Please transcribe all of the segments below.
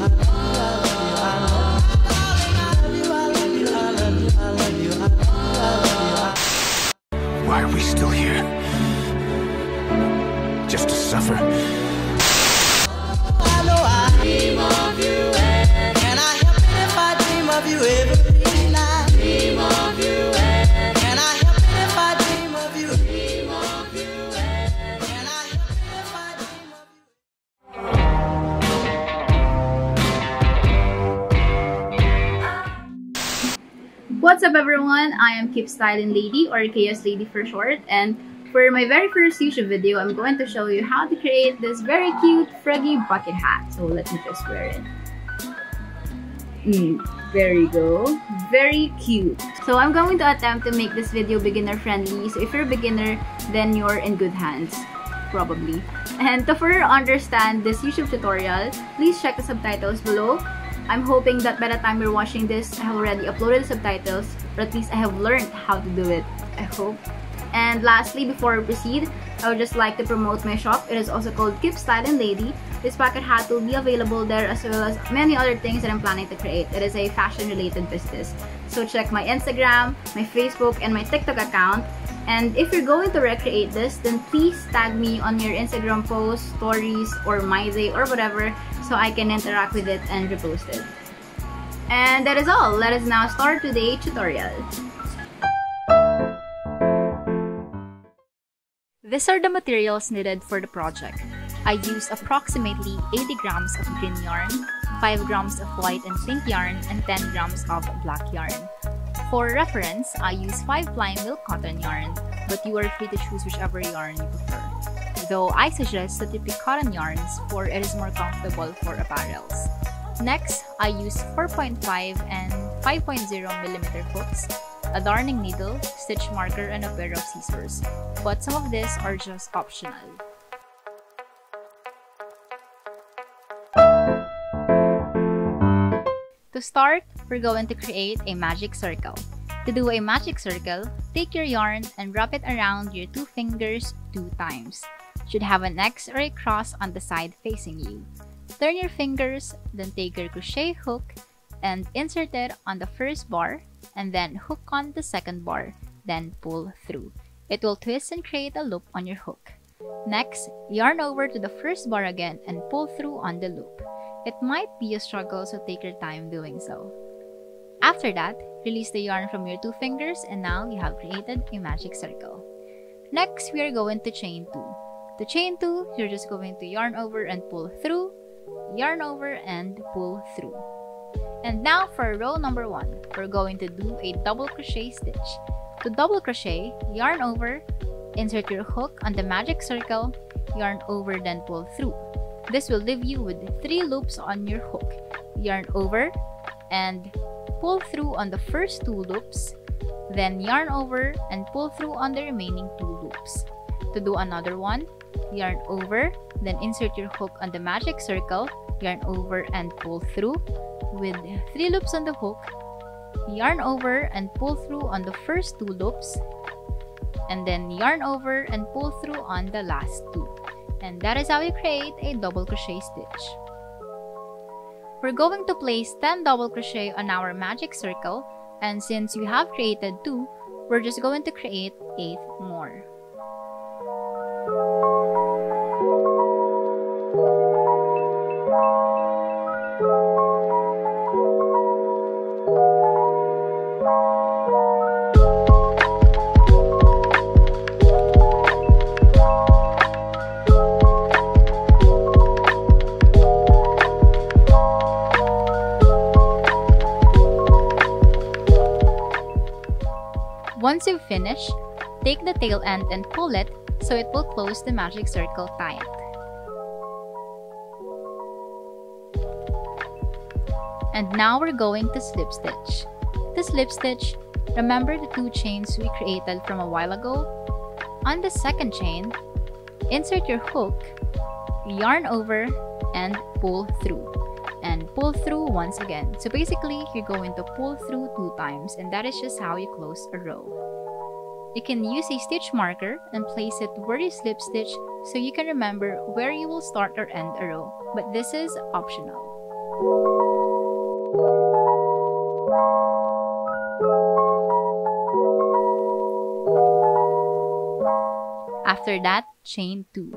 Why are we still here? Just to suffer? I know I dream of you, and I help it if I dream of you every night. Dream of you, and I help it if I dream of you. Dream of you, and I help it if I dream of you. What's up everyone, I am keepstylinlady or Chaos Lady for short, and for my very first YouTube video, I'm going to show you how to create this very cute Froggy bucket hat. So let me just wear it. There you go. Very cute. So I'm going to attempt to make this video beginner friendly. So if you're a beginner, then you're in good hands. Probably. And to further understand this YouTube tutorial, please check the subtitles below. I'm hoping that by the time you're watching this, I have already uploaded the subtitles, or at least I have learned how to do it. I hope. And lastly, before we proceed, I would just like to promote my shop. It is also called keepstylinlady. This bucket hat will be available there as well as many other things that I'm planning to create. It is a fashion-related business. So check my Instagram, my Facebook, and my TikTok account. And if you're going to recreate this, then please tag me on your Instagram posts, stories, or my day, or whatever, so I can interact with it and repost it. And that is all. Let us now start today's tutorial. These are the materials needed for the project. I used approximately 80 grams of green yarn, 5 grams of white and pink yarn, and 10 grams of black yarn. For reference, I use 5-ply milk cotton yarn, but you are free to choose whichever yarn you prefer. Though I suggest that you pick cotton yarns for it is more comfortable for apparels. Next, I use 4.5 and 5.0mm hooks, a darning needle, stitch marker, and a pair of scissors, but some of these are just optional. To start, we're going to create a magic circle. To do a magic circle, take your yarn and wrap it around your 2 fingers 2 times. Should have an X or a cross on the side facing you. Turn your fingers, then take your crochet hook and insert it on the first bar, and then hook on the second bar, then pull through. It will twist and create a loop on your hook. Next, yarn over to the first bar again and pull through on the loop. It might be a struggle, so take your time doing so. After that, release the yarn from your 2 fingers and now you have created a magic circle. Next, we are going to chain 2. To chain 2, you're just going to yarn over and pull through, yarn over and pull through. And now for row number 1, we're going to do a double crochet stitch. To double crochet, yarn over, insert your hook on the magic circle, yarn over, then pull through. This will leave you with 3 loops on your hook. Yarn over and pull through on the first 2 loops, then yarn over and pull through on the remaining 2 loops. To do another one, yarn over, then insert your hook on the magic circle, yarn over and pull through with 3 loops on the hook, yarn over and pull through on the first 2 loops, and then yarn over and pull through on the last 2. And that is how you create a double crochet stitch. We're going to place 10 double crochet on our magic circle, and since we have created 2, we're just going to create 8 more. Once you've finished, take the tail end and pull it so it will close the magic circle tight. And now we're going to slip stitch. To slip stitch, remember the 2 chains we created from a while ago. On the second chain, insert your hook, yarn over, and pull through. And pull through once again. So basically, you're going to pull through 2 times, and that is just how you close a row. You can use a stitch marker and place it where you slip stitch so you can remember where you will start or end a row, but this is optional. After that, chain 2.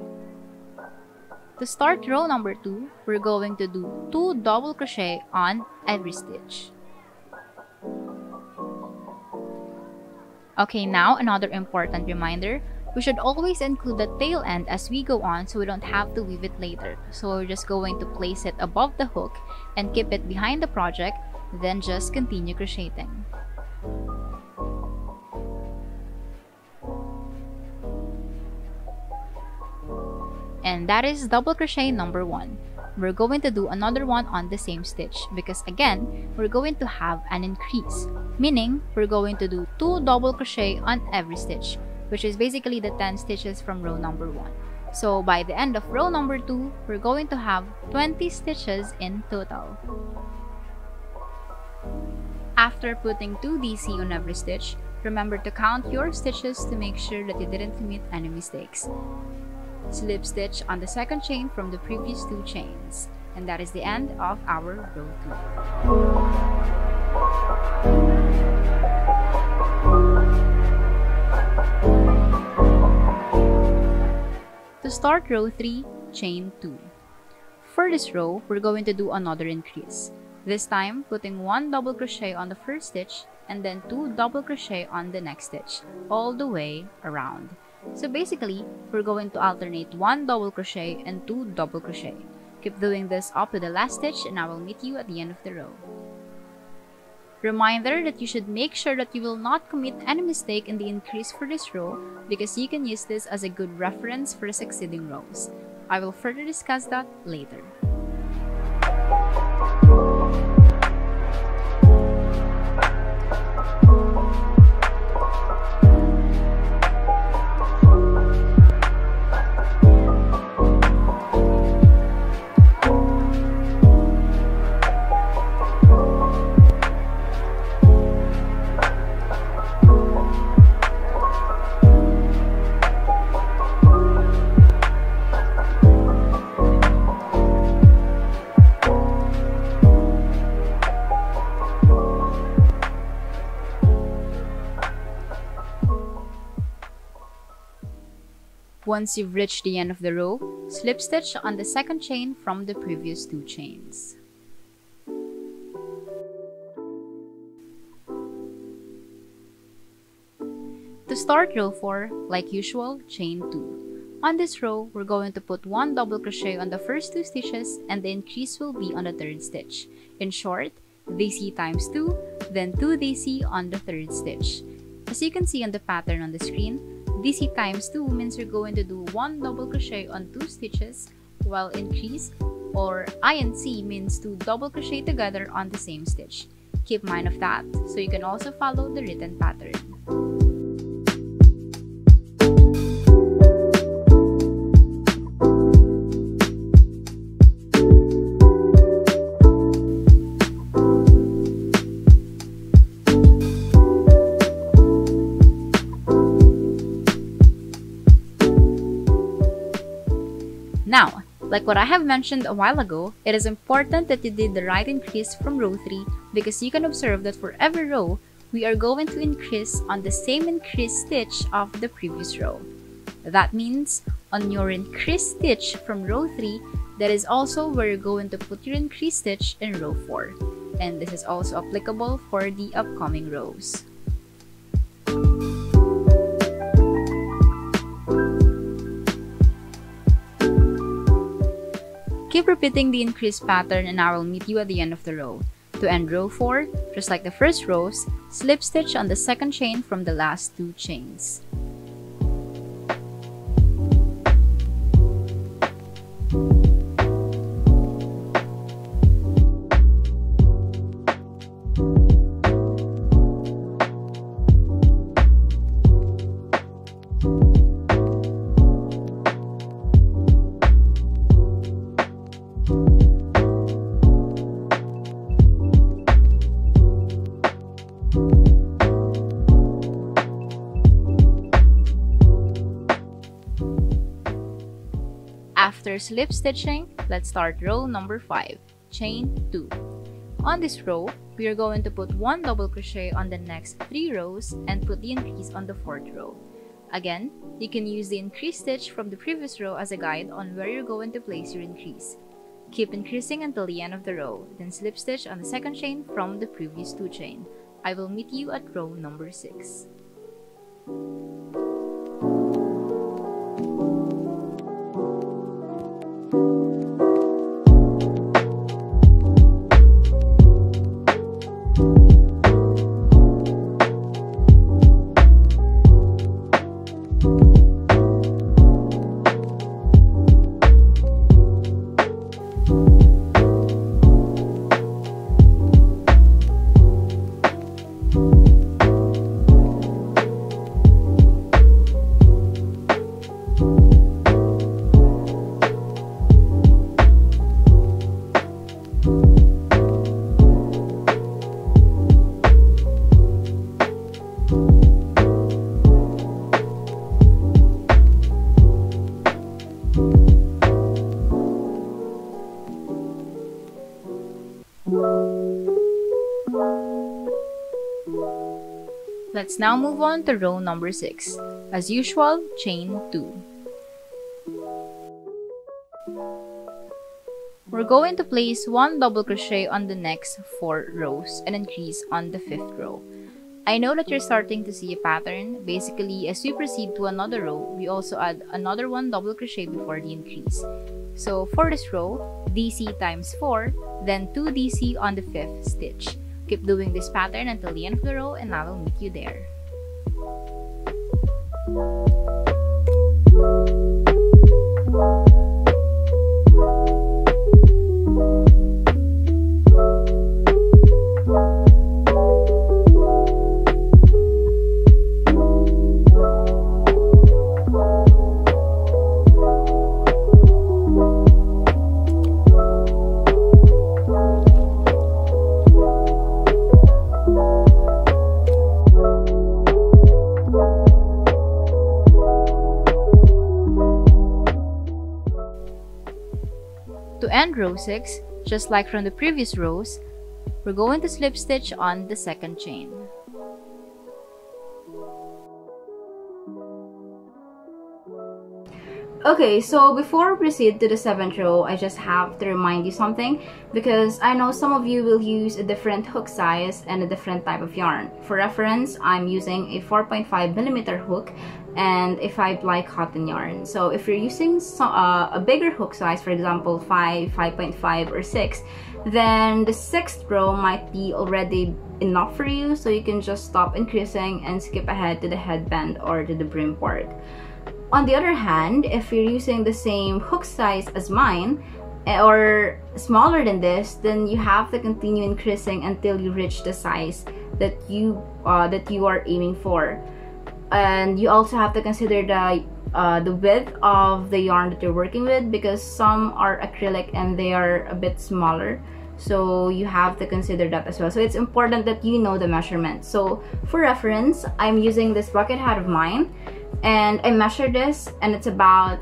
To start row number 2, we're going to do 2 double crochet on every stitch. Okay, now another important reminder. We should always include the tail end as we go on so we don't have to weave it later. So we're just going to place it above the hook and keep it behind the project, then just continue crocheting. And that is double crochet number 1. We're going to do another one on the same stitch because again, we're going to have an increase, meaning we're going to do 2 double crochet on every stitch, which is basically the 10 stitches from row number 1. So by the end of row number 2, we're going to have 20 stitches in total. After putting 2 DC on every stitch, remember to count your stitches to make sure that you didn't commit any mistakes. Slip stitch on the second chain from the previous 2 chains, and that is the end of our row 2. To start row 3, chain 2. For this row, we're going to do another increase. This time, putting 1 double crochet on the first stitch and then 2 double crochet on the next stitch, all the way around. So basically, we're going to alternate 1 double crochet and 2 double crochet. Keep doing this up to the last stitch and I will meet you at the end of the row. Reminder that you should make sure that you will not commit any mistake in the increase for this row because you can use this as a good reference for the succeeding rows. I will further discuss that later. Once you've reached the end of the row, slip stitch on the second chain from the previous 2 chains. To start row 4, like usual, chain 2. On this row, we're going to put 1 double crochet on the first 2 stitches and the increase will be on the 3rd stitch. In short, DC times 2, then 2 DC on the 3rd stitch. As you can see on the pattern on the screen, DC times 2 means you're going to do 1 double crochet on 2 stitches, while increase or INC means 2 double crochet together on the same stitch. Keep mind of that so you can also follow the written pattern. Now, like what I have mentioned a while ago, it is important that you did the right increase from row 3 because you can observe that for every row, we are going to increase on the same increase stitch of the previous row. That means, on your increase stitch from row 3, that is also where you're going to put your increase stitch in row 4. And this is also applicable for the upcoming rows. Keep repeating the increase pattern and I will meet you at the end of the row. To end row 4, just like the first rows, slip stitch on the second chain from the last 2 chains. After slip stitching, let's start row number 5, chain 2. On this row, we are going to put 1 double crochet on the next 3 rows and put the increase on the 4th row. Again, you can use the increase stitch from the previous row as a guide on where you're going to place your increase. Keep increasing until the end of the row, then slip stitch on the 2nd chain from the previous 2 chain. I will meet you at row number 6. Let's now move on to row number 6. As usual, chain 2. We're going to place 1 double crochet on the next 4 rows and increase on the 5th row. I know that you're starting to see a pattern. Basically, as we proceed to another row, we also add another 1 double crochet before the increase. So for this row, DC times 4, then 2 DC on the 5th stitch. Keep doing this pattern until the end of the row and I will meet you there. To end row 6, just like from the previous rows, we're going to slip stitch on the 2nd chain. Okay, so before we proceed to the 7th row, I just have to remind you something because I know some of you will use a different hook size and a different type of yarn. For reference, I'm using a 4.5mm hook and a 5-ply cotton yarn. So if you're using a bigger hook size, for example 5, 5.5 or 6, then the 6th row might be already enough for you, so you can just stop increasing and skip ahead to the headband or to the brim part. On the other hand, if you're using the same hook size as mine or smaller than this, then you have to continue increasing until you reach the size that you are aiming for. And you also have to consider the width of the yarn that you're working with, because some are acrylic and they are a bit smaller, so you have to consider that as well. So it's important that you know the measurement. So for reference, I'm using this bucket hat of mine and I measured this and it's about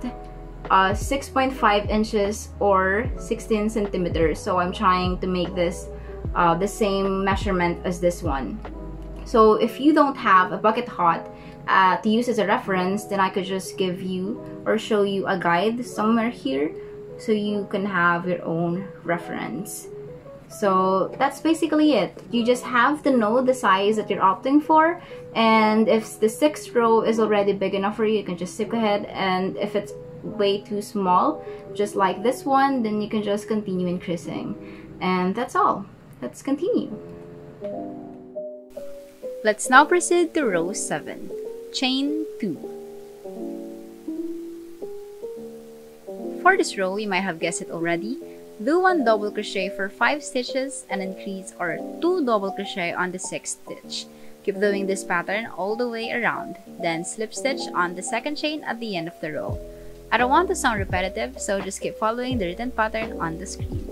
6.5 inches or 16 centimeters. So I'm trying to make this the same measurement as this one. So if you don't have a bucket hat to use as a reference, then I could just give you or show you a guide somewhere here so you can have your own reference. So that's basically it. You just have to know the size that you're opting for, and if the 6th row is already big enough for you, you can just skip ahead, and if it's way too small, just like this one, then you can just continue increasing. And that's all. Let's continue. Let's now proceed to row 7. Chain 2. For this row, you might have guessed it already. Do 1 double crochet for 5 stitches and increase or 2 double crochet on the 6th stitch. Keep doing this pattern all the way around, then slip stitch on the 2nd chain at the end of the row. I don't want to sound repetitive, so just keep following the written pattern on the screen.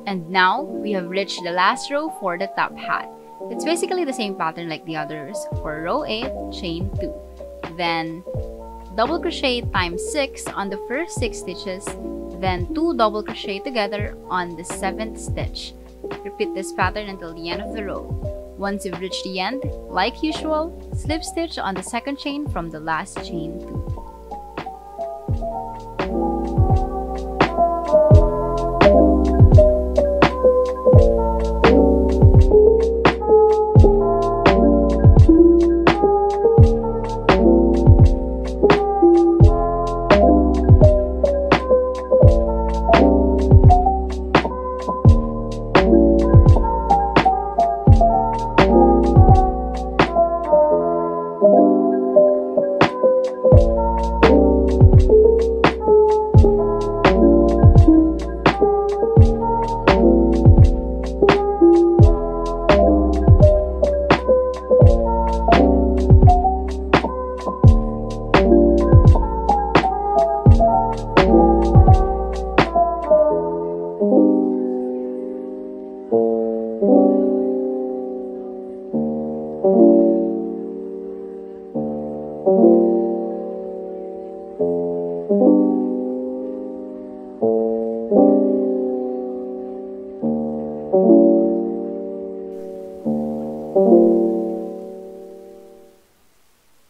And now we have reached the last row for the top hat. It's basically the same pattern like the others. For row 8, chain 2. Then double crochet times 6 on the first 6 stitches, then 2 double crochet together on the 7th stitch. Repeat this pattern until the end of the row. Once you've reached the end, like usual, slip stitch on the second chain from the last chain 2.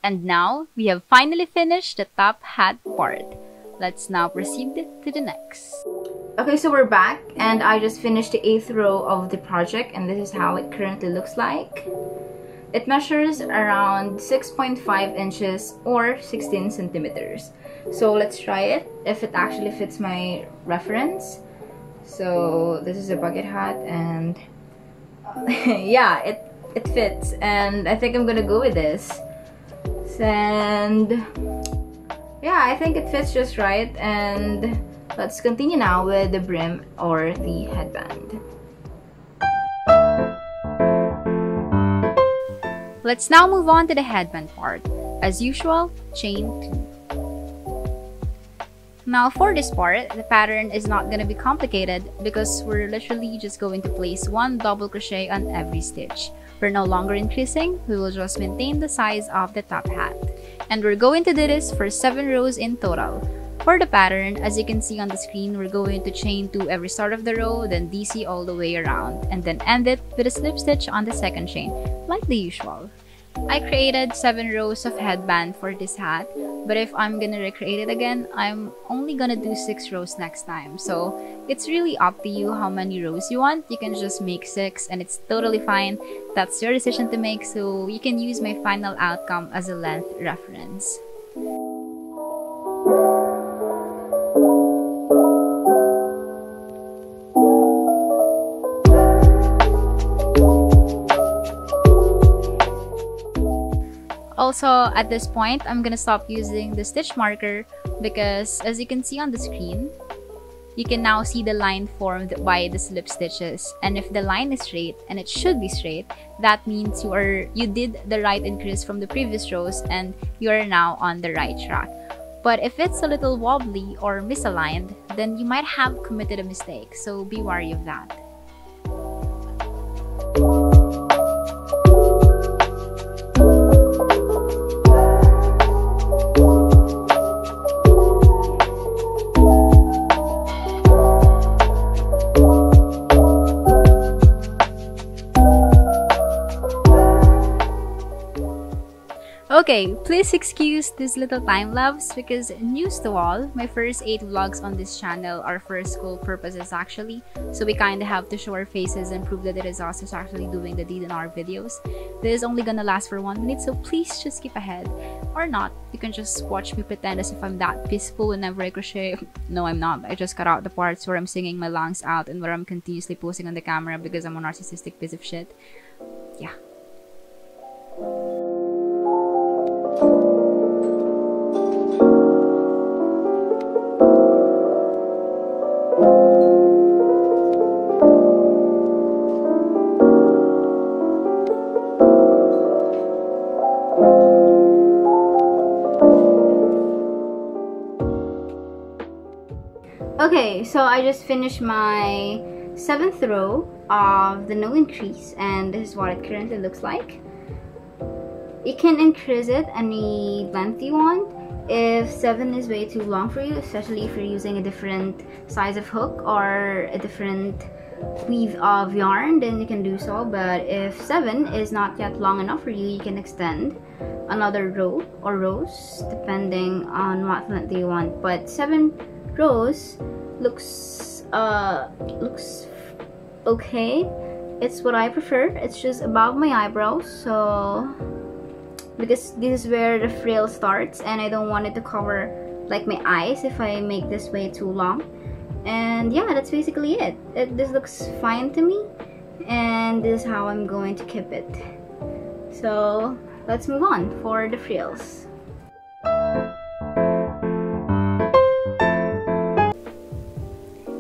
And now, we have finally finished the top hat part. Let's now proceed to the next. Okay, so we're back and I just finished the 8th row of the project and this is how it currently looks like. It measures around 6.5 inches or 16 centimeters. So let's try it if it actually fits my reference. So this is a bucket hat and yeah, it fits and I think I'm gonna go with this. And yeah, I think it fits just right, and let's continue now with the brim or the headband. Let's now move on to the headband part. As usual, chain 2. Now for this part, the pattern is not going to be complicated because we're literally just going to place 1 double crochet on every stitch. We're no longer increasing, we will just maintain the size of the top hat. And we're going to do this for 7 rows in total. For the pattern, as you can see on the screen, we're going to chain 2 every start of the row, then DC all the way around, and then end it with a slip stitch on the second chain, like the usual. I created 7 rows of headband for this hat, but if I'm gonna recreate it again, I'm only gonna do 6 rows next time. So it's really up to you how many rows you want. You can just make 6 and it's totally fine. That's your decision to make, so you can use my final outcome as a length reference. Also, at this point, I'm gonna stop using the stitch marker because as you can see on the screen, you can now see the line formed by the slip stitches. And if the line is straight, and it should be straight, that means you did the right increase from the previous rows and you are now on the right track. But if it's a little wobbly or misaligned, then you might have committed a mistake, so be wary of that. Okay, please excuse this little time lapse because news to all, my first 8 vlogs on this channel are for school purposes actually, so we kinda have to show our faces and prove that it is us who's actually doing the deed in our videos. This is only gonna last for 1 minute, so please just skip ahead. Or not, you can just watch me pretend as if I'm that peaceful whenever I crochet. No, I'm not. I just cut out the parts where I'm singing my lungs out and where I'm continuously posing on the camera because I'm a narcissistic piece of shit. Yeah. Okay, so I just finished my 7th row of the no increase, and this is what it currently looks like. You can increase it any length you want. If 7 is way too long for you, especially if you're using a different size of hook or a different weave of yarn, then you can do so. But if 7 is not yet long enough for you, you can extend another row or rows depending on what length you want. But 7 rows looks okay. It's what I prefer. It's just above my eyebrows, so because this is where the frill starts, and I don't want it to cover like my eyes if I make this way too long. And yeah, that's basically it. This looks fine to me, and this is how I'm going to keep it. So let's move on for the frills.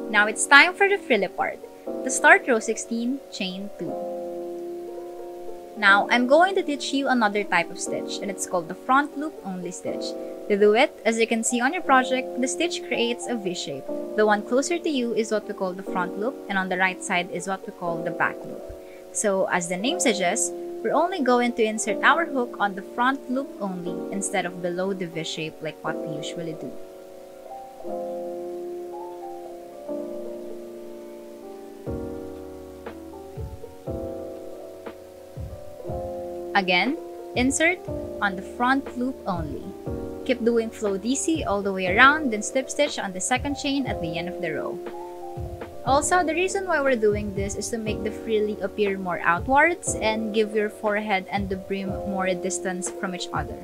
Now it's time for the frilly part. To start row 16, chain 2. Now, I'm going to teach you another type of stitch, and it's called the front loop only stitch. To do it, as you can see on your project, the stitch creates a V shape. The one closer to you is what we call the front loop, and on the right side is what we call the back loop. So, as the name suggests, we're only going to insert our hook on the front loop only instead of below the V shape like what we usually do. Again, insert on the front loop only. Keep doing flow DC all the way around, then slip stitch on the second chain at the end of the row. Also, the reason why we're doing this is to make the frilly appear more outwards and give your forehead and the brim more distance from each other.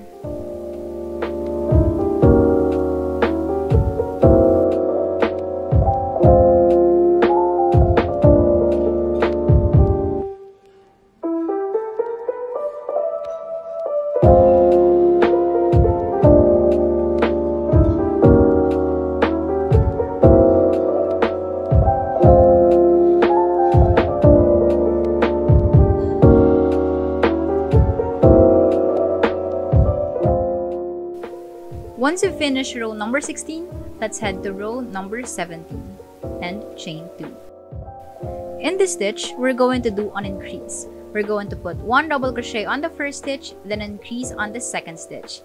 Once you finish row number 16, let's head to row number 17 and chain 2. In this stitch, we're going to do an increase. We're going to put 1 double crochet on the first stitch, then increase on the second stitch.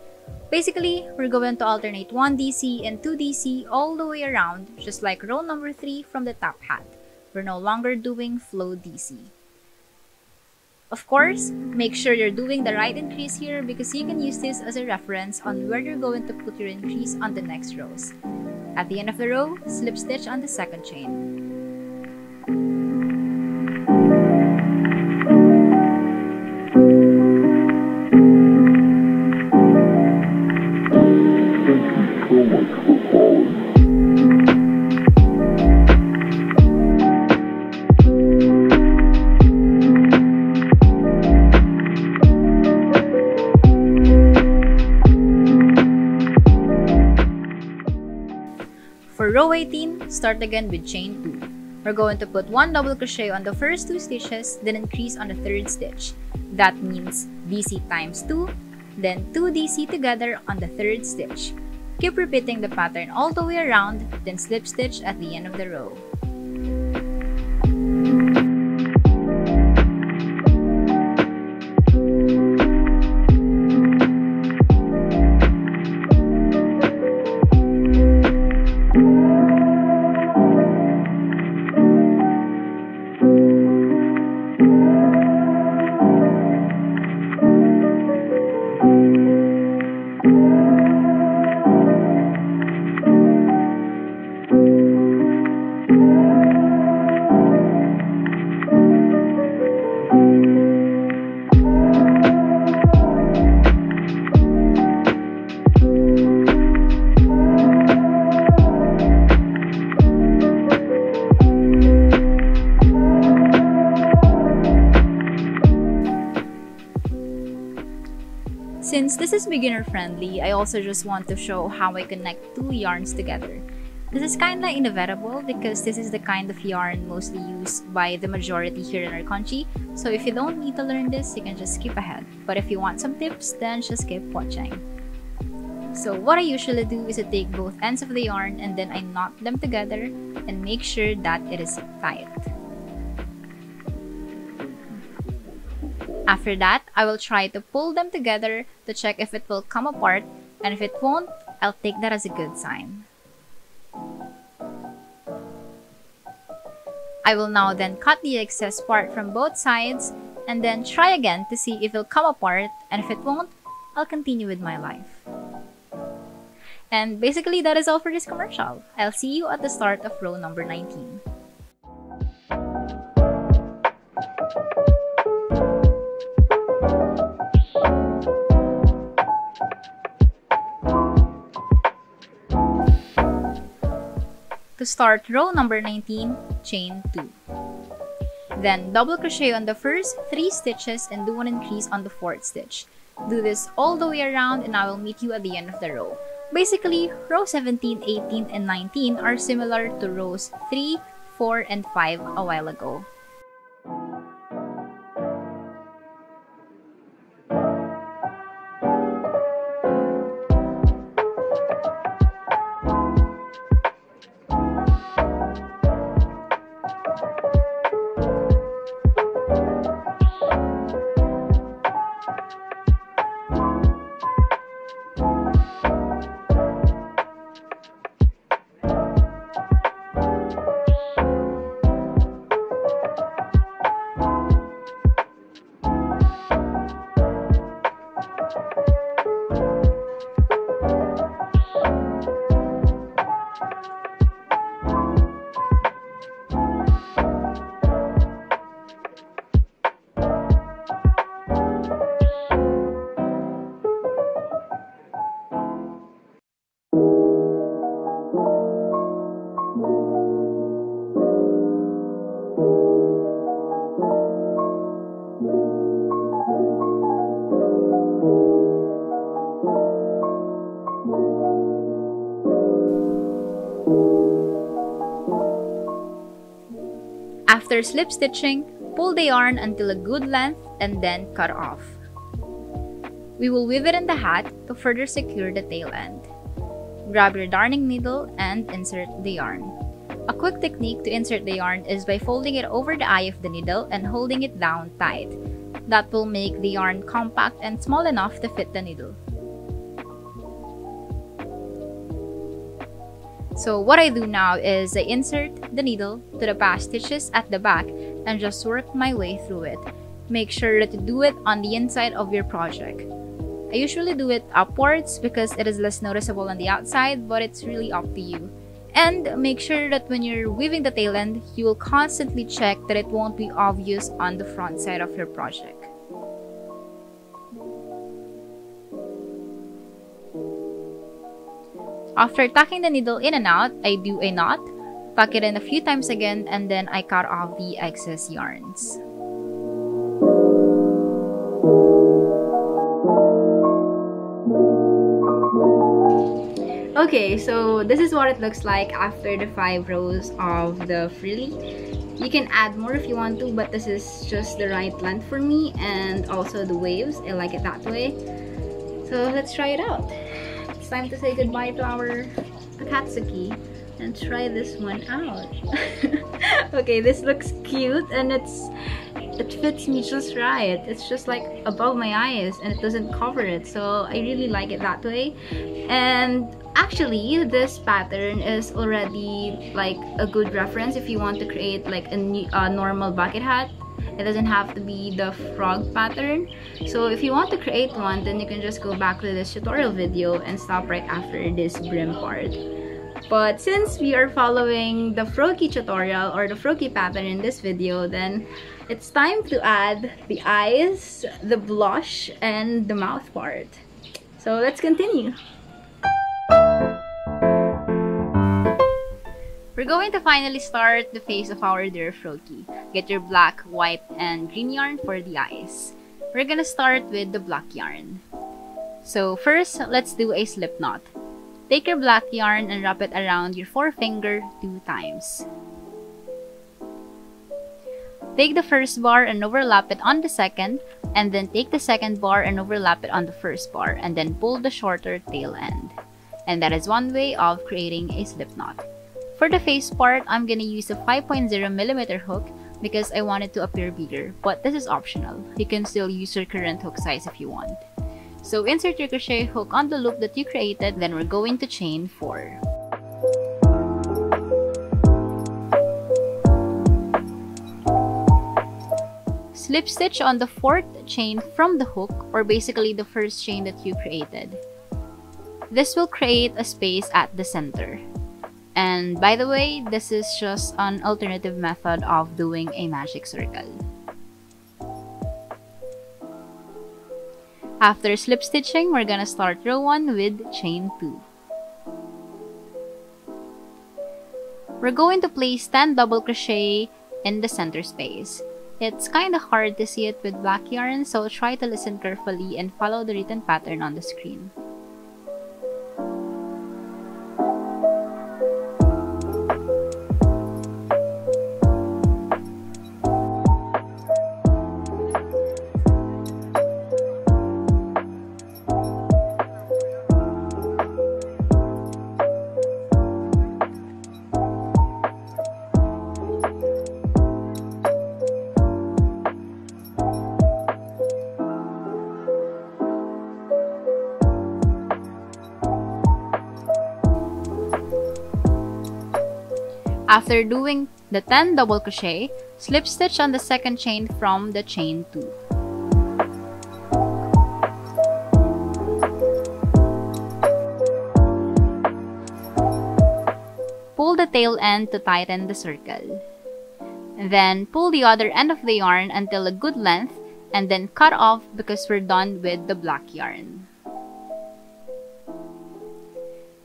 Basically, we're going to alternate 1 DC and 2 DC all the way around, just like row number 3 from the top hat. We're no longer doing flow DC. Of course, make sure you're doing the right increase here because you can use this as a reference on where you're going to put your increase on the next rows. At the end of the row, slip stitch on the second chain. For row 18, start again with chain 2. We're going to put 1 double crochet on the first 2 stitches, then increase on the third stitch. That means DC times 2, then 2 DC together on the third stitch. Keep repeating the pattern all the way around, then slip stitch at the end of the row. Since this is beginner friendly, I also just want to show how I connect 2 yarns together. This is kinda inevitable because this is the kind of yarn mostly used by the majority here in our country, so if you don't need to learn this, you can just skip ahead. But if you want some tips, then just keep watching. So what I usually do is to take both ends of the yarn and then I knot them together and make sure that it is tight. After that, I will try to pull them together to check if it will come apart, and if it won't, I'll take that as a good sign. I will now then cut the excess part from both sides and then try again to see if it'll come apart, and if it won't, I'll continue with my life. And basically that is all for this commercial. I'll see you at the start of row number 19. To start row number 19, chain 2. Then double crochet on the first 3 stitches and do 1 increase on the 4th stitch. Do this all the way around and I will meet you at the end of the row. Basically, row 17, 18, and 19 are similar to rows 3, 4, and 5 a while ago. After slip stitching, pull the yarn until a good length and then cut off. We will weave it in the hat to further secure the tail end. Grab your darning needle and insert the yarn. A quick technique to insert the yarn is by folding it over the eye of the needle and holding it down tight. That will make the yarn compact and small enough to fit the needle. So what I do now is I insert the needle to the past stitches at the back and just work my way through it. Make sure that you do it on the inside of your project. I usually do it upwards because it is less noticeable on the outside, but it's really up to you. And make sure that when you're weaving the tail end, you will constantly check that it won't be obvious on the front side of your project. After tucking the needle in and out, I do a knot, tuck it in a few times again, and then I cut off the excess yarns. Okay, so this is what it looks like after the 5 rows of the frilly. You can add more if you want to, but this is just the right length for me, and also the waves, I like it that way. So let's try it out. It's time to say goodbye to our Akatsuki and try this one out. Okay, this looks cute and it fits me just right. It's just like above my eyes and it doesn't cover it, so I really like it that way. And actually, this pattern is already like a good reference if you want to create like a normal bucket hat. It doesn't have to be the frog pattern. So if you want to create one, then you can just go back to this tutorial video and stop right after this brim part. But since we are following the Froakie tutorial or the Froakie pattern in this video, then it's time to add the eyes, the blush, and the mouth part. So let's continue. We're going to finally start the face of our dear Froakie. Get your black, white, and green yarn for the eyes. We're gonna start with the black yarn. So first, let's do a slip knot. Take your black yarn and wrap it around your forefinger 2 times. Take the first bar and overlap it on the second, and then take the second bar and overlap it on the first bar, and then pull the shorter tail end. And that is one way of creating a slip knot. For the face part, I'm gonna use a 5.0mm hook because I want it to appear bigger, but this is optional. You can still use your current hook size if you want. So insert your crochet hook on the loop that you created, then we're going to chain 4. Slip stitch on the 4th chain from the hook, or basically the first chain that you created. This will create a space at the center. And by the way, this is just an alternative method of doing a magic circle. After slip stitching, we're gonna start row 1 with chain 2. We're going to place 10 double crochet in the center space. It's kind of hard to see it with black yarn, so try to listen carefully and follow the written pattern on the screen. After doing the 10 double crochet, slip stitch on the 2nd chain from the chain 2. Pull the tail end to tighten the circle. Then pull the other end of the yarn until a good length, and then cut off because we're done with the black yarn.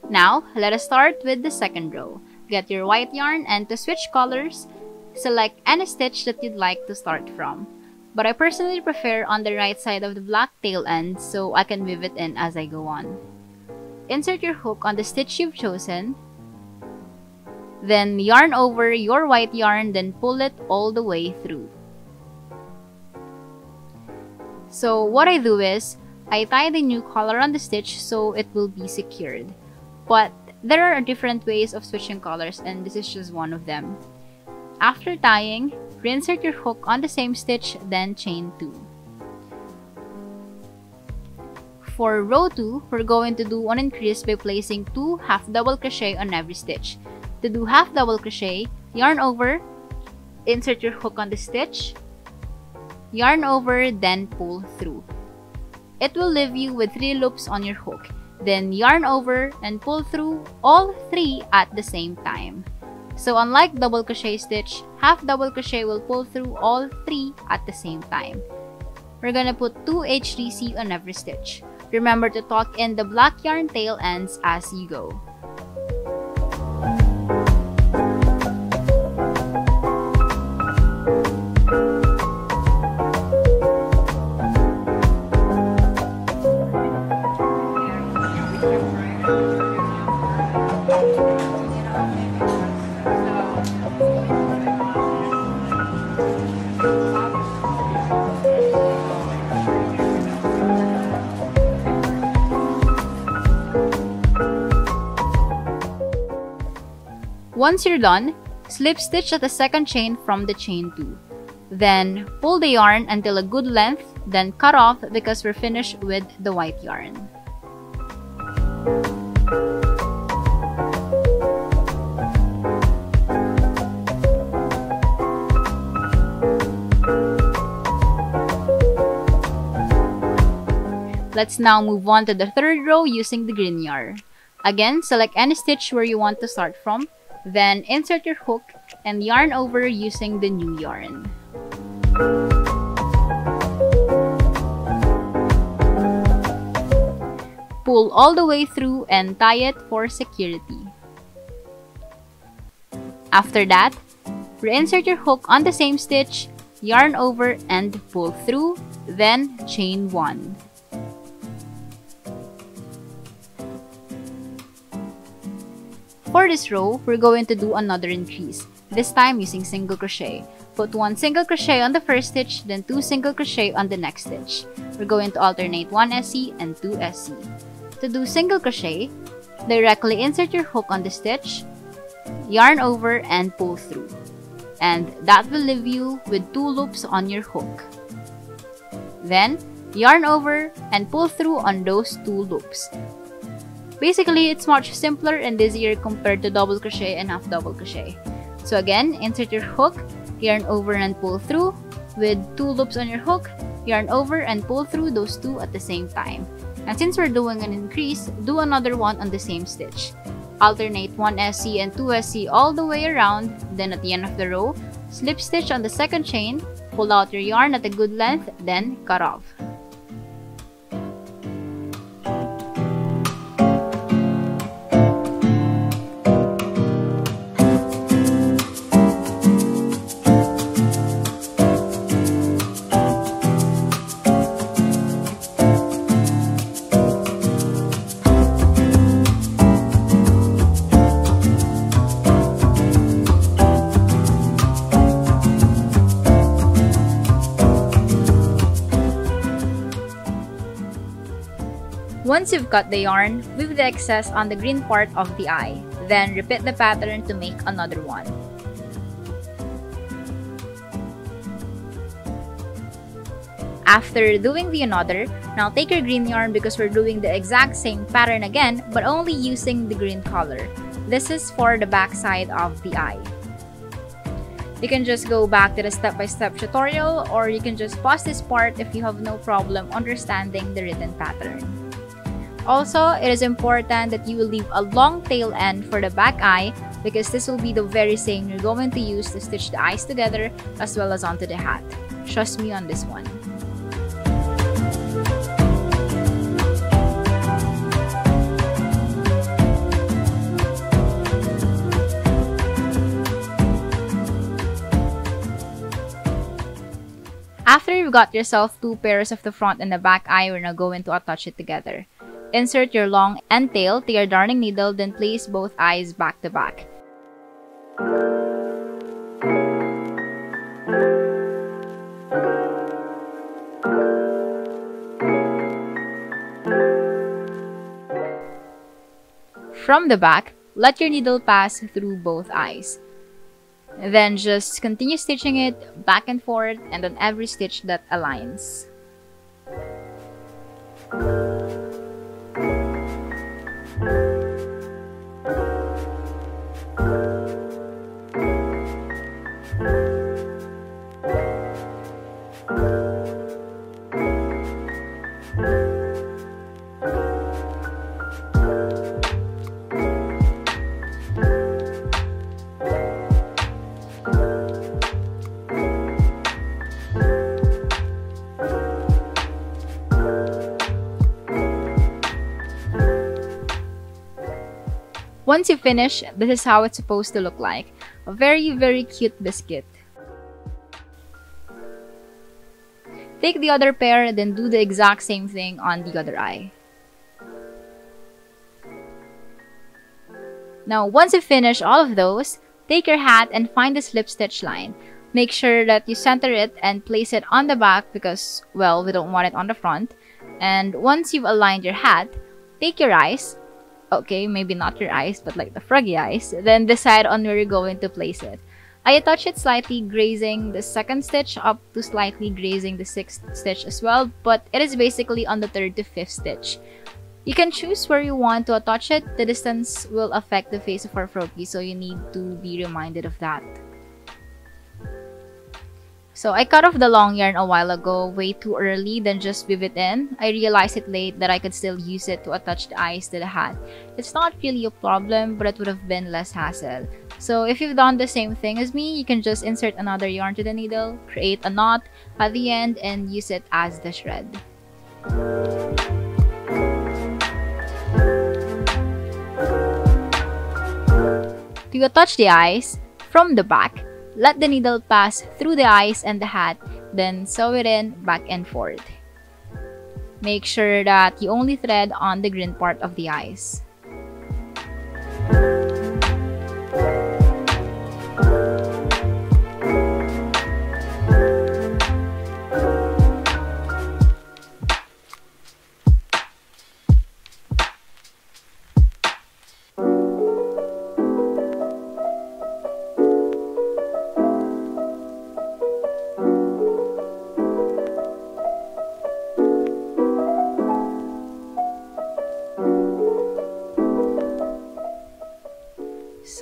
Now, let us start with the 2nd row. Get your white yarn, and to switch colors, select any stitch that you'd like to start from. But I personally prefer on the right side of the black tail end so I can weave it in as I go on. Insert your hook on the stitch you've chosen, then yarn over your white yarn, then pull it all the way through. So what I do is, I tie the new color on the stitch so it will be secured. But there are different ways of switching colors, and this is just one of them. After tying, reinsert your hook on the same stitch, then chain 2. For row 2, we're going to do an increase by placing 2 half double crochet on every stitch. To do half double crochet, yarn over, insert your hook on the stitch, yarn over, then pull through. It will leave you with 3 loops on your hook. Then yarn over and pull through all 3 at the same time. So unlike double crochet stitch, half double crochet will pull through all 3 at the same time. We're gonna put 2 HDC on every stitch. Remember to tuck in the black yarn tail ends as you go. Once you're done, slip stitch at the 2nd chain from the chain 2. Then pull the yarn until a good length, then cut off because we're finished with the white yarn. Let's now move on to the 3rd row using the green yarn. Again, select any stitch where you want to start from. Then insert your hook and yarn over using the new yarn. Pull all the way through and tie it for security. After that, reinsert your hook on the same stitch, yarn over and pull through, then chain 1. For this row, we're going to do another increase, this time using single crochet. Put 1 single crochet on the first stitch, then 2 single crochet on the next stitch. We're going to alternate 1 SC and 2 SC. To do single crochet, directly insert your hook on the stitch, yarn over and pull through. and that will leave you with 2 loops on your hook. Then, yarn over and pull through on those 2 loops. Basically, it's much simpler and easier compared to double crochet and half double crochet. So again, insert your hook, yarn over and pull through with 2 loops on your hook, yarn over and pull through those 2 at the same time. And since we're doing an increase, do another one on the same stitch. Alternate 1 SC and 2 SC all the way around, then at the end of the row, slip stitch on the second chain, pull out your yarn at a good length, then cut off. Once you've cut the yarn, weave the excess on the green part of the eye. Then repeat the pattern to make another one. After doing the another, now take your green yarn because we're doing the exact same pattern again but only using the green color. This is for the back side of the eye. You can just go back to the step-by-step tutorial, or you can just pause this part if you have no problem understanding the written pattern. Also, it is important that you will leave a long tail end for the back eye because this will be the very same you're going to use to stitch the eyes together as well as onto the hat. Trust me on this one. After you've got yourself 2 pairs of the front and the back eye, we're now going to attach it together. Insert your long end tail to your darning needle, then place both eyes back to back. From the back, let your needle pass through both eyes. Then just continue stitching it back and forth and on every stitch that aligns. Once you finish, this is how it's supposed to look like. A very cute biscuit. Take the other pair, then do the exact same thing on the other eye. Now, once you finish all of those, take your hat and find the slip stitch line. Make sure that you center it and place it on the back because, well, we don't want it on the front. And once you've aligned your hat, take your eyes. Okay, maybe not your eyes, but like the Froggy eyes. Then decide on where you're going to place it. I attach it slightly grazing the second stitch up to slightly grazing the 6th stitch as well, but it is basically on the 3rd to 5th stitch. You can choose where you want to attach it. The distance will affect the face of our Froakie, so you need to be reminded of that. So I cut off the long yarn a while ago, way too early, then just weave it in. I realized it late that I could still use it to attach the eyes to the hat. It's not really a problem, but it would have been less hassle. So if you've done the same thing as me, you can just insert another yarn to the needle, create a knot at the end, and use it as the shred. To attach the eyes, from the back, let the needle pass through the eyes and the hat, then sew it in back and forth. Make sure that you only thread on the green part of the eyes.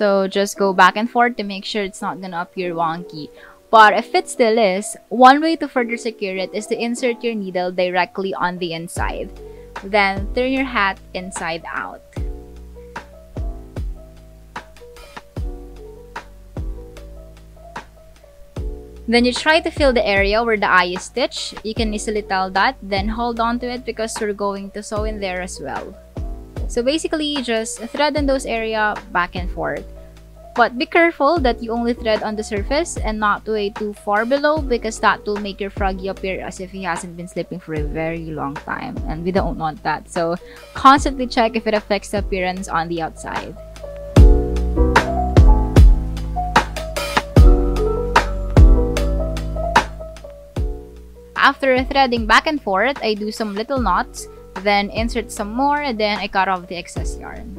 So just go back and forth to make sure it's not gonna appear wonky. But if it still is, one way to further secure it is to insert your needle directly on the inside. Then turn your hat inside out. Then you try to fill the area where the eye is stitched. You can easily tell that, then hold on to it because we're going to sew in there as well. So basically, just thread in those areas back and forth. But be careful that you only thread on the surface and not way too far below, because that will make your Froggy appear as if he hasn't been sleeping for a very long time, and we don't want that. So constantly check if it affects the appearance on the outside. After threading back and forth, I do some little knots, then insert some more, and then I cut off the excess yarn.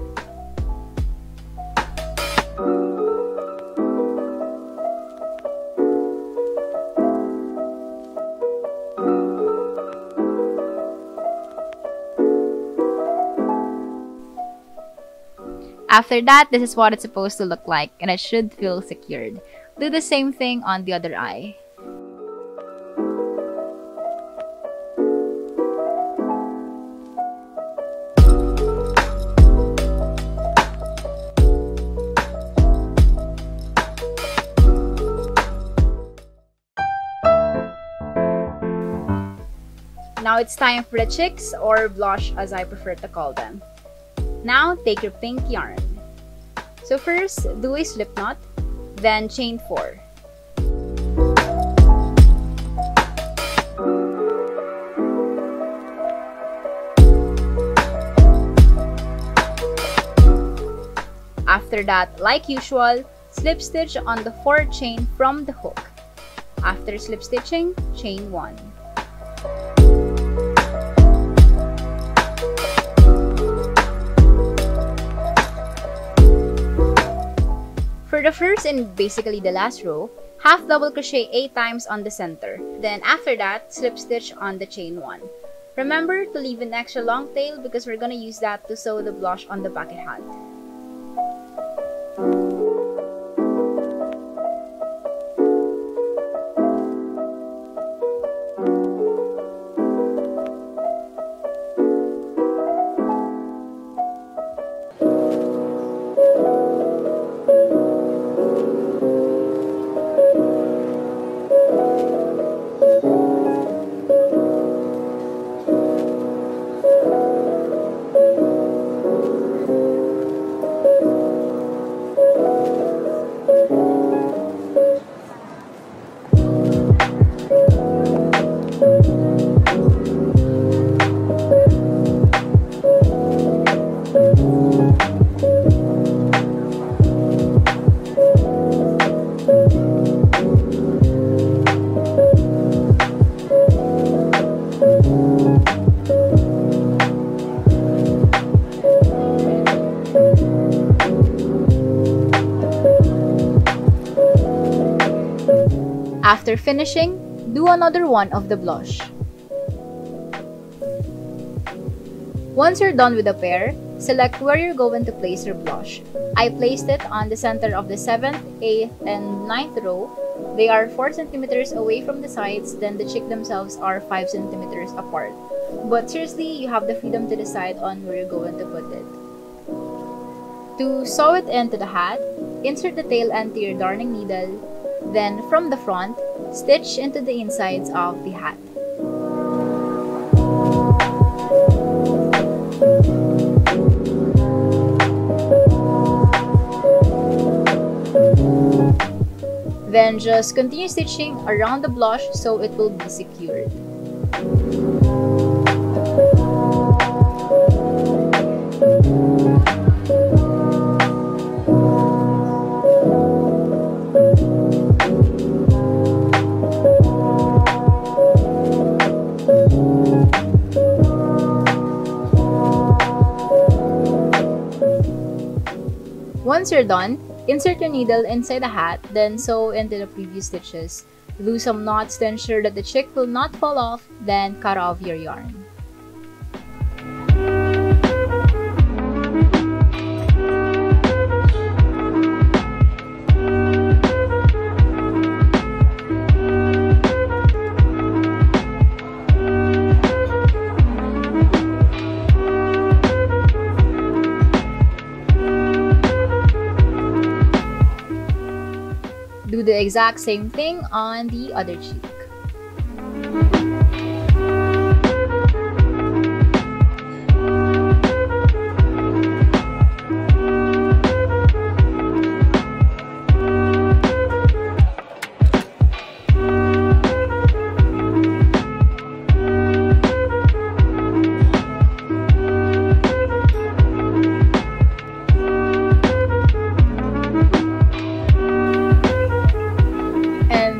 After that, this is what it's supposed to look like, and it should feel secured. Do the same thing on the other eye. Now it's time for the chicks, or blush as I prefer to call them. Now take your pink yarn. So first, do a slip knot, then chain 4. After that, like usual, slip stitch on the 4th chain from the hook. After slip stitching, chain 1. For the first and basically the last row, half double crochet 8 times on the center. Then after that, slip stitch on the chain 1. Remember to leave an extra long tail because we're gonna use that to sew the blush on the bucket hat. After finishing, do another one of the blush. Once you're done with the pair, select where you're going to place your blush. I placed it on the center of the 7th, 8th, and 9th row. They are 4 centimeters away from the sides, then the chick themselves are 5 centimeters apart. But seriously, you have the freedom to decide on where you're going to put it. To sew it into the hat, insert the tail end to your darning needle, then from the front, stitch into the insides of the hat. Then just continue stitching around the blush so it will be secured. Once you're done, insert your needle inside the hat, then sew into the previous stitches. Do some knots to ensure that the chick will not fall off, then cut off your yarn. Do the exact same thing on the other cheek.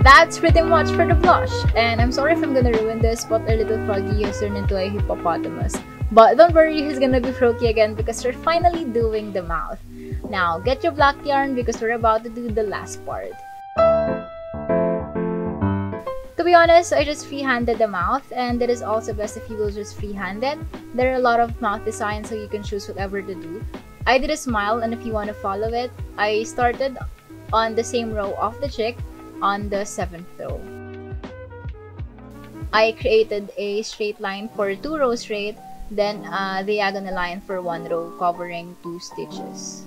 That's pretty much for the blush, and I'm sorry if I'm gonna ruin this, but our little Froggy has turned into a hippopotamus. But don't worry, he's gonna be Froakie again because we're finally doing the mouth. Now, get your black yarn because we're about to do the last part. To be honest, I just freehanded the mouth, and it is also best if you will just freehand it. There are a lot of mouth designs, so you can choose whatever to do. I did a smile, and if you want to follow it, I started on the same row of the chick, on the 7th row. I created a straight line for 2 rows straight, then a diagonal line for 1 row covering 2 stitches.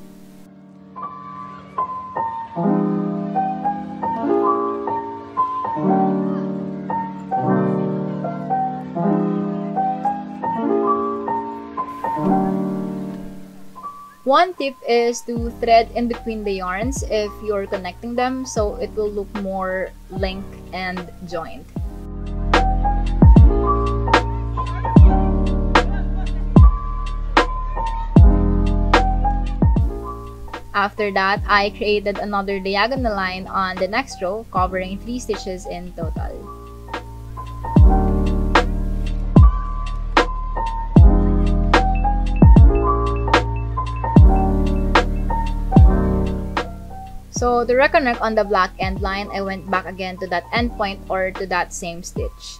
One tip is to thread in between the yarns if you're connecting them, so it will look more linked and joined. After that, I created another diagonal line on the next row, covering 3 stitches in total. So to reconnect on the black end line, I went back again to that end point or to that same stitch.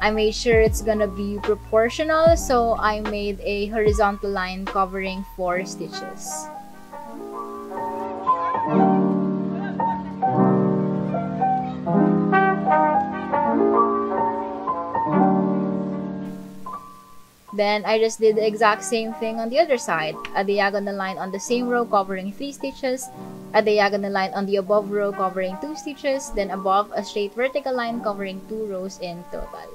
I made sure it's gonna be proportional, so I made a horizontal line covering 4 stitches. Then I just did the exact same thing on the other side. A diagonal line on the same row covering 3 stitches, a diagonal line on the above row covering 2 stitches, then above a straight vertical line covering 2 rows in total.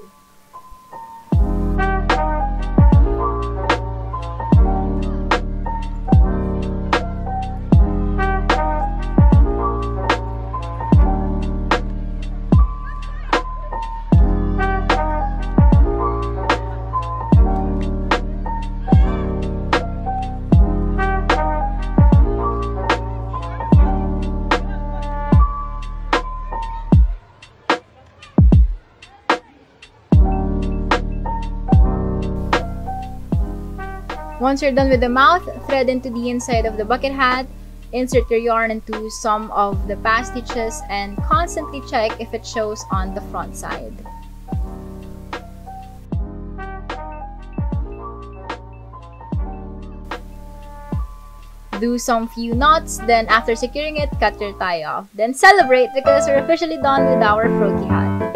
Once you're done with the mouth, thread into the inside of the bucket hat, insert your yarn into some of the past stitches, and constantly check if it shows on the front side. Do some few knots, then after securing it, cut your tie off. Then celebrate because we're officially done with our Froakie hat.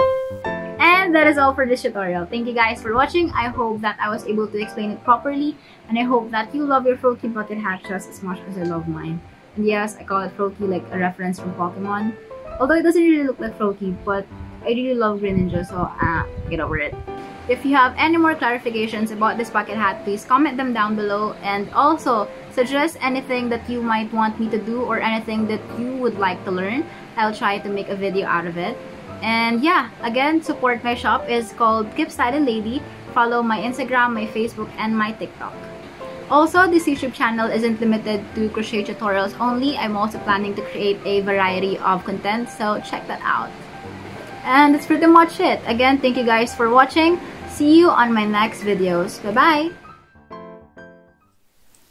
And that is all for this tutorial. Thank you guys for watching. I hope that I was able to explain it properly, and I hope that you love your Froakie bucket hat just as much as I love mine. And yes, I call it Froakie like a reference from Pokemon. Although it doesn't really look like Froakie, but I really love Green Ninja, so get over it. If you have any more clarifications about this bucket hat, please comment them down below, and also suggest anything that you might want me to do or anything that you would like to learn. I'll try to make a video out of it. And yeah, again, support my shop is called keepstylinlady. Follow my Instagram, my Facebook, and my TikTok. Also, this YouTube channel isn't limited to crochet tutorials only. I'm also planning to create a variety of content, so check that out. And that's pretty much it. Again, thank you guys for watching. See you on my next videos. Bye-bye!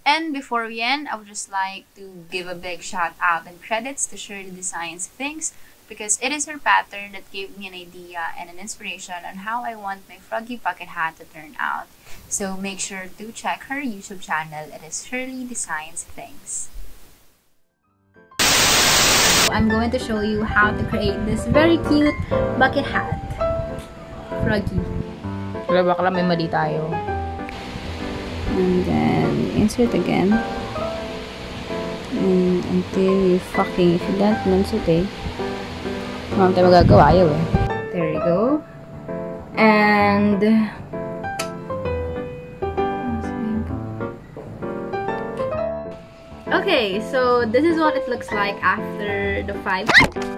And before we end, I would just like to give a big shout out and credits to Shirley Designs Things, because it is her pattern that gave me an idea and an inspiration on how I want my Froggy bucket hat to turn out. So make sure to check her YouTube channel. It is Shirley Designs Things. I'm going to show you how to create this very cute bucket hat. Froggy. Wala, bakla may mali tayo. And then insert again. And until you fucking, if you don't insert eh, wala tayo magagawa, ayaw eh. There you go. And okay, so this is what it looks like after the 5.